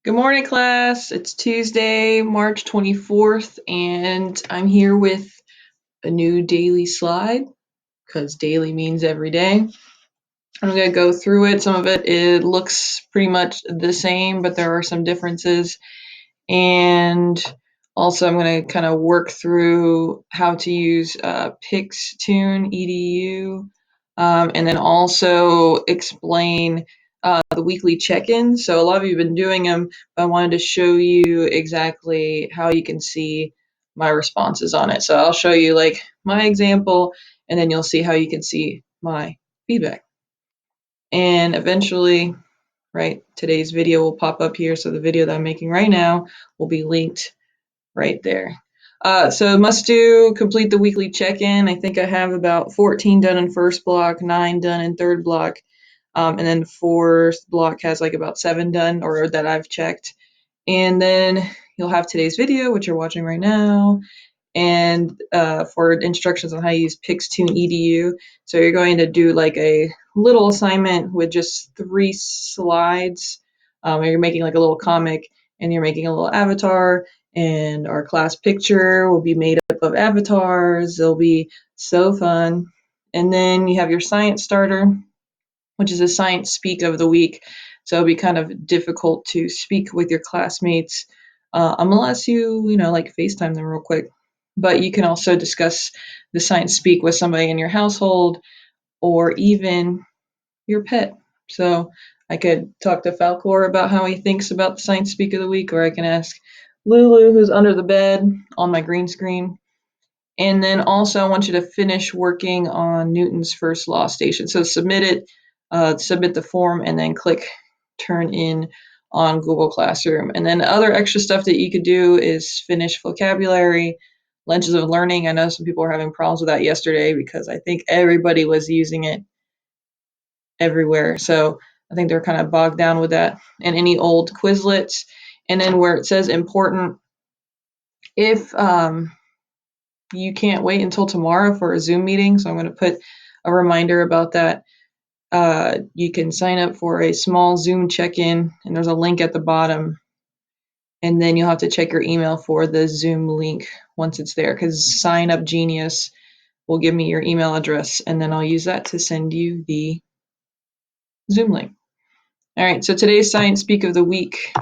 Good morning, class. It's Tuesday, March 24th, and I'm here with a new daily slide because daily means every day. I'm going to go through it. Some of it looks pretty much the same, but there are some differences. And also, I'm going to kind of work through how to use Pixtune EDU, and then also explain the weekly check-ins. So a lot of you have been doing them, but I wanted to show you exactly how you can see my responses on it. So I'll show you like my example, and then you'll see how you can see my feedback. And eventually, right, today's video will pop up here. So the video that I'm making right now will be linked right there. So must do, complete the weekly check-in. I think I have about 14 done in first block, 9 done in third block. And then the fourth block has like about 7 done or that I've checked. And then you'll have today's video, which you're watching right now, and for instructions on how to use Pixtune EDU. So you're going to do like a little assignment with just 3 slides. You're making like a little comic and you're making a little avatar, and our class picture will be made up of avatars. They'll be so fun. And then you have your science starter, which is a science speak of the week. So it'll be kind of difficult to speak with your classmates unless you like FaceTime them real quick. But you can also discuss the science speak with somebody in your household or even your pet. So I could talk to Falcor about how he thinks about the science speak of the week, or I can ask Lulu, who's under the bed, on my green screen. And then also I want you to finish working on Newton's first law station. So submit it, submit the form, and then click turn in on Google Classroom. And then other extra stuff that you could do is finish vocabulary, lenses of learning. I know some people were having problems with that yesterday because I think everybody was using it everywhere. So I think they're kind of bogged down with that, and any old Quizlets. And then where it says important, if you can't wait until tomorrow for a Zoom meeting, so I'm going to put a reminder about that. You can sign up for a small Zoom check-in, and there's a link at the bottom. And then you'll have to check your email for the Zoom link once it's there, because Sign Up Genius will give me your email address, and then I'll use that to send you the Zoom link. All right, so today's Science Speak of the Week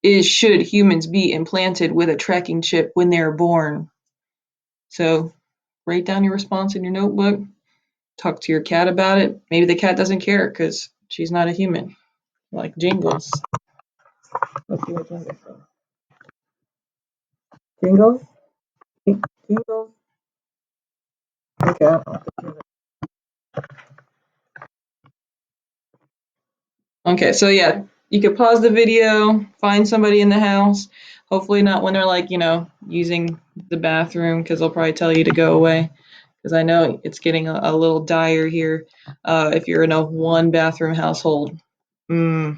is, should humans be implanted with a tracking chip when they're born? So write down your response in your notebook. Talk to your cat about it. Maybe the cat doesn't care because she's not a human. Like Jingles. Let's see what Jingles says. Jingles? Jingles? Okay. Okay, so yeah, you could pause the video, find somebody in the house. Hopefully not when they're like, using the bathroom, because they'll probably tell you to go away. Because I know it's getting a little dire here if you're in a 1-bathroom household. Okay,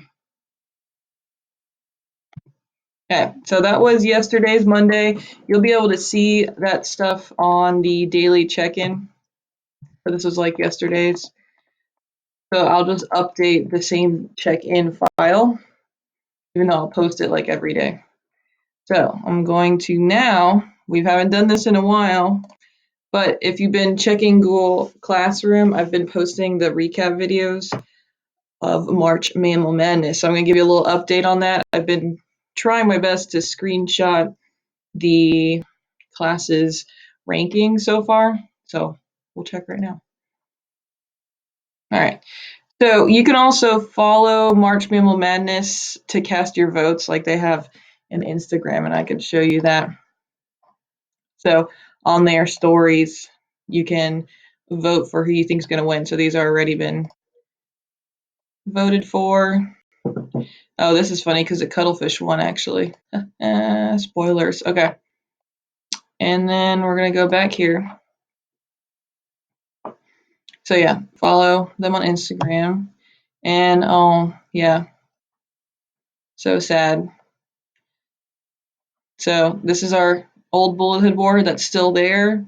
so that was yesterday's Monday. You'll be able to see that stuff on the daily check-in. So this was like yesterday's. So I'll just update the same check-in file, even though I'll post it like every day. So I'm going to now, we haven't done this in a while, but if you've been checking Google Classroom, I've been posting the recap videos of March Mammal Madness. So I'm going to give you a little update on that. I've been trying my best to screenshot the class's ranking so far. So we'll check right now. All right. So you can also follow March Mammal Madness to cast your votes, like they have an Instagram, and I can show you that. So on their stories, you can vote for who you think is going to win. So these are already been voted for. Oh, this is funny because the cuttlefish won, actually. Spoilers. Okay. And then we're going to go back here. So yeah, follow them on Instagram. And yeah, so sad. So this is our old bulletin board that's still there.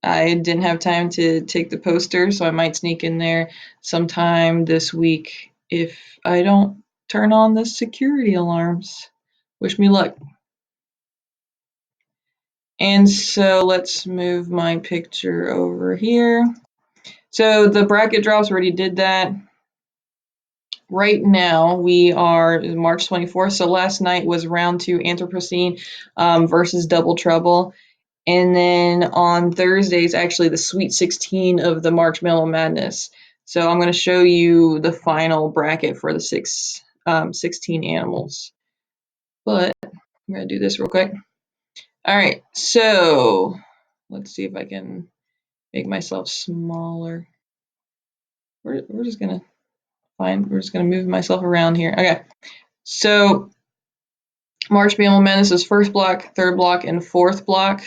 I didn't have time to take the poster, so I might sneak in there sometime this week if I don't turn on the security alarms. Wish me luck. And so let's move my picture over here. So the bracket drops, already did that. Right now we are March 24th. So last night was round 2 Anthropocene versus Double Trouble. And then on Thursday is actually the Sweet 16 of the Marshmallow Madness. So I'm going to show you the final bracket for the 16 animals. But I'm going to do this real quick. All right, so let's see if I can make myself smaller. We're just going to move myself around here. Okay, so Marshmallow Madness is first block, third block, and fourth block.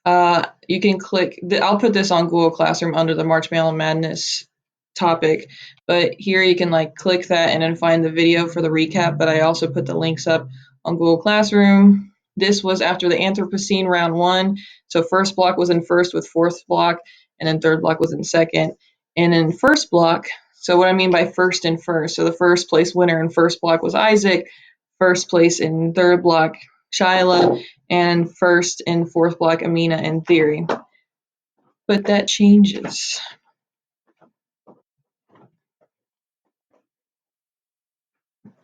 You can click, I'll put this on Google Classroom under the Marshmallow Madness topic, but here you can like click that and then find the video for the recap, but I also put the links up on Google Classroom. This was after the Anthropocene round 1, so first block was in first with fourth block, and then third block was in second. And in first block, so what I mean by first and first, so the first place winner in first block was Isaac, first place in third block Shyla, and first and fourth block Amina and Theory. But that changes.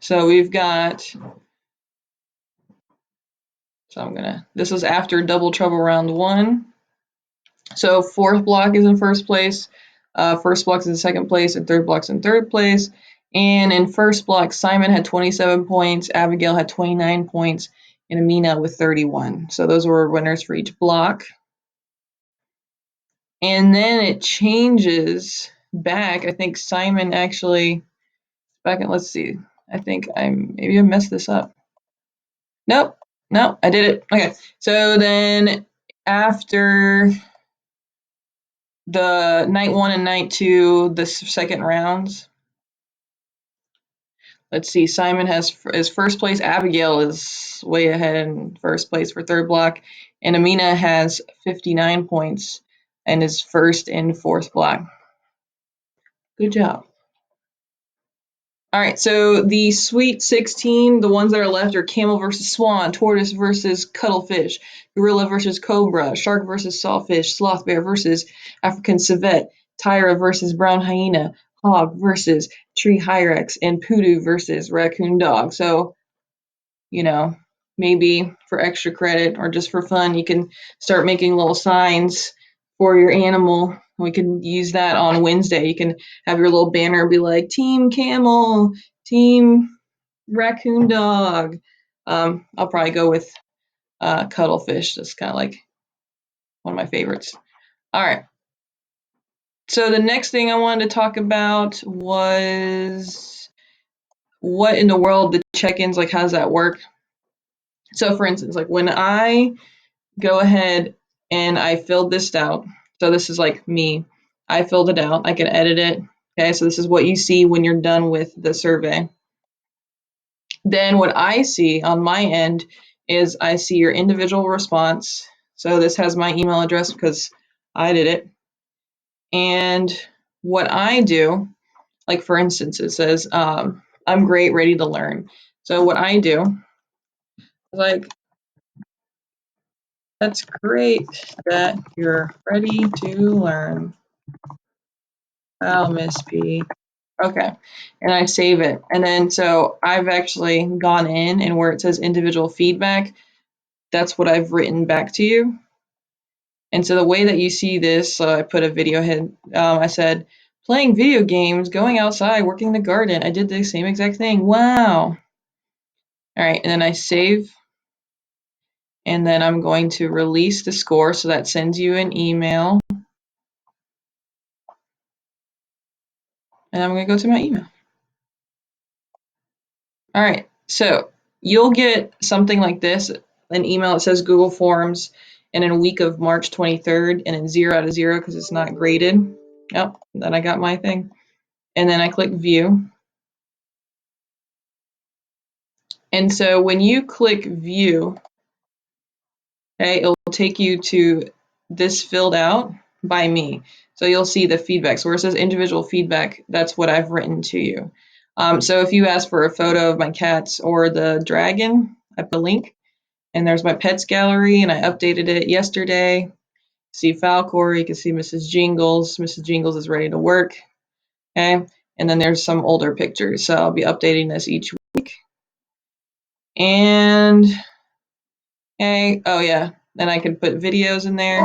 So we've got, this is after Double Trouble round 1. So fourth block is in first place, first block is in second place, and third block's in third place. And in first block, Simon had 27 points, Abigail had 29 points, and Amina with 31. So those were winners for each block. And then it changes back. I think Simon actually, let's see. I think maybe I messed this up. Nope, I did it. Okay, so then after the night 1 and night 2, the second rounds, let's see, Simon is first place, Abigail is way ahead in first place for third block, and Amina has 59 points and is first in fourth block. Good job. All right, so the Sweet 16, the ones that are left are Camel versus Swan, Tortoise versus Cuttlefish, Gorilla versus Cobra, Shark versus Sawfish, Sloth Bear versus African Civet, Tyra versus Brown Hyena, Hog versus Tree Hyrax, and Poodoo versus Raccoon Dog. So, maybe for extra credit or just for fun, you can start making little signs for your animal. We can use that on Wednesday. You can have your little banner be like Team Camel, Team Raccoon Dog. I'll probably go with Cuttlefish. That's kind of like one of my favorites. All right. So the next thing I wanted to talk about was what in the world the check-ins, like how does that work? So for instance, like when I go ahead and I filled this out. So this is like me. I filled it out. I can edit it. Okay, so this is what you see when you're done with the survey. Then what I see on my end is I see your individual response. So this has my email address because I did it. And what I do, like for instance, it says, I'm great, ready to learn. So what I do is like, that's great that you're ready to learn. Oh, Miss B. Okay. And I save it. And then so I've actually gone in and where it says individual feedback, that's what I've written back to you. And so the way that you see this, I put a video ahead. I said, playing video games, going outside, working the garden. I did the same exact thing. Wow. All right. And then I save. And then I'm going to release the score. So that sends you an email. And I'm going to go to my email. All right. So you'll get something like this, an email that says Google Forms, and in a week of March 23rd, and in 0 out of 0 because it's not graded. Yep, then I got my thing. And then I click View. And so when you click View, okay, it'll take you to this filled out by me. So you'll see the feedback. So where it says individual feedback, that's what I've written to you. So if you ask for a photo of my cats or the dragon, I put a link. And there's my pets gallery, and I updated it yesterday. See Falcor, you can see Mrs. Jingles. Mrs. Jingles is ready to work. Okay, and then there's some older pictures. So I'll be updating this each week. And okay, oh yeah, then I can put videos in there.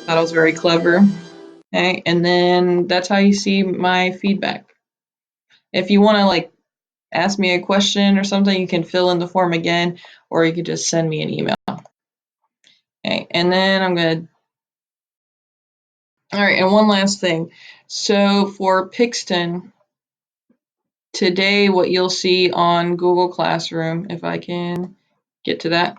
That was very clever. Okay, and then that's how you see my feedback. If you want to like ask me a question or something, you can fill in the form again, or you could just send me an email. Okay, and then I'm gonna. All right, and one last thing. So for Pixton, today what you'll see on Google Classroom, if I can get to that.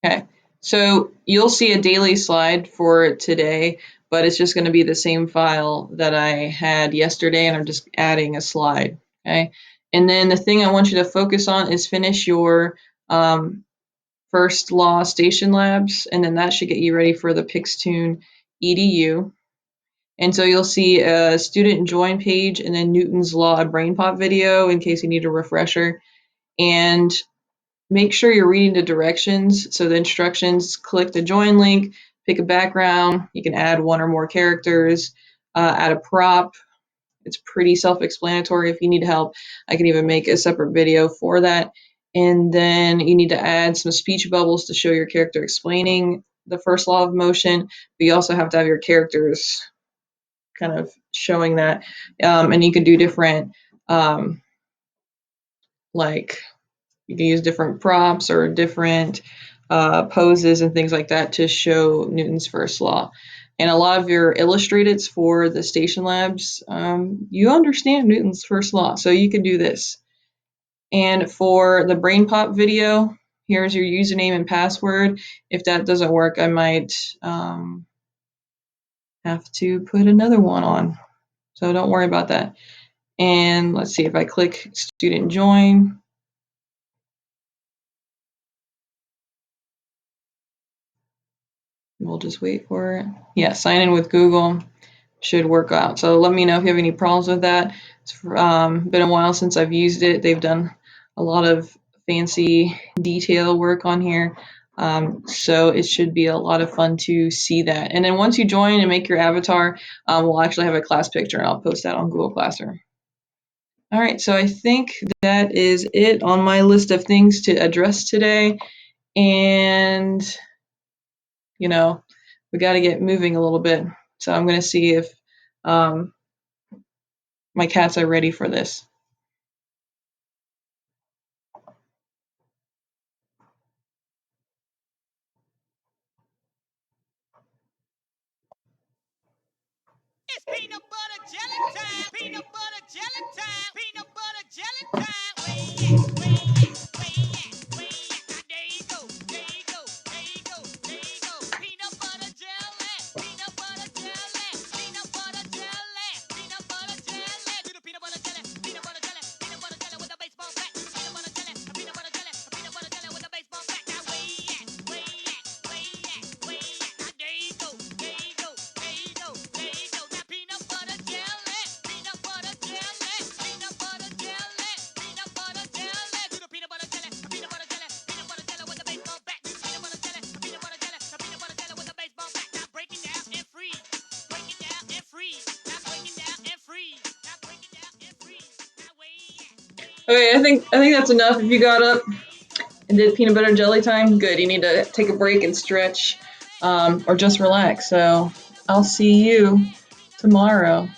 Okay, so you'll see a daily slide for today, but it's just going to be the same file that I had yesterday, and I'm just adding a slide. Okay, and then the thing I want you to focus on is finish your first law station labs, and then that should get you ready for the Pixtoon EDU. And so you'll see a student join page and then Newton's Law, a brain pop video in case you need a refresher. And make sure you're reading the directions. So the instructions, click the join link, pick a background. You can add one or more characters, add a prop. It's pretty self-explanatory. If you need help, I can even make a separate video for that. And then you need to add some speech bubbles to show your character explaining the first law of motion. But you also have to have your characters kind of showing that. And you can do different, like you can use different props or different poses and things like that to show Newton's first law. And a lot of your illustrateds for the station labs, you understand Newton's first law, so you can do this. And for the brain pop video, here's your username and password. If that doesn't work, I might have to put another one on. So don't worry about that. And let's see if I click student join. We'll just wait for it. Yeah, sign in with Google should work out. So let me know if you have any problems with that. It's been a while since I've used it. They've done a lot of fancy detail work on here. So it should be a lot of fun to see that. And then once you join and make your avatar, we'll actually have a class picture, and I'll post that on Google Classroom. All right, so I think that is it on my list of things to address today. And, you know, we got to get moving a little bit. So I'm going to see if my cats are ready for this. It's peanut butter jelly time. Peanut butter jelly time. Peanut butter jelly time. Where you at? Where you at? Where you at? Where you at? Now there you go. There you go. There you go. There you go. Peanut butter jelly. Peanut butter jelly. Peanut butter jelly. Peanut butter jelly. Do the peanut butter jelly. Peanut butter jelly. Peanut butter jelly with a baseball bat. Peanut butter jelly. Peanut butter jelly. Peanut butter jelly with a baseball bat. Now where you at? Where you at? Where you at? Where you at? Now there you go. There you go. There you go. There you go. Now peanut butter jelly. Peanut butter jelly. Peanut butter jelly. Peanut butter jelly. Do the peanut butter jelly. Peanut butter jelly. Peanut butter jelly with a baseball bat. Peanut butter jelly. Peanut butter jelly. Peanut butter jelly with a baseball bat. Now break it down and freeze. Break it down and freeze. Now break it down and freeze. Now break it down and freeze. Now where you at? Okay, I think that's enough. If you got up and did peanut butter and jelly time, good. You need to take a break and stretch, or just relax. So I'll see you tomorrow.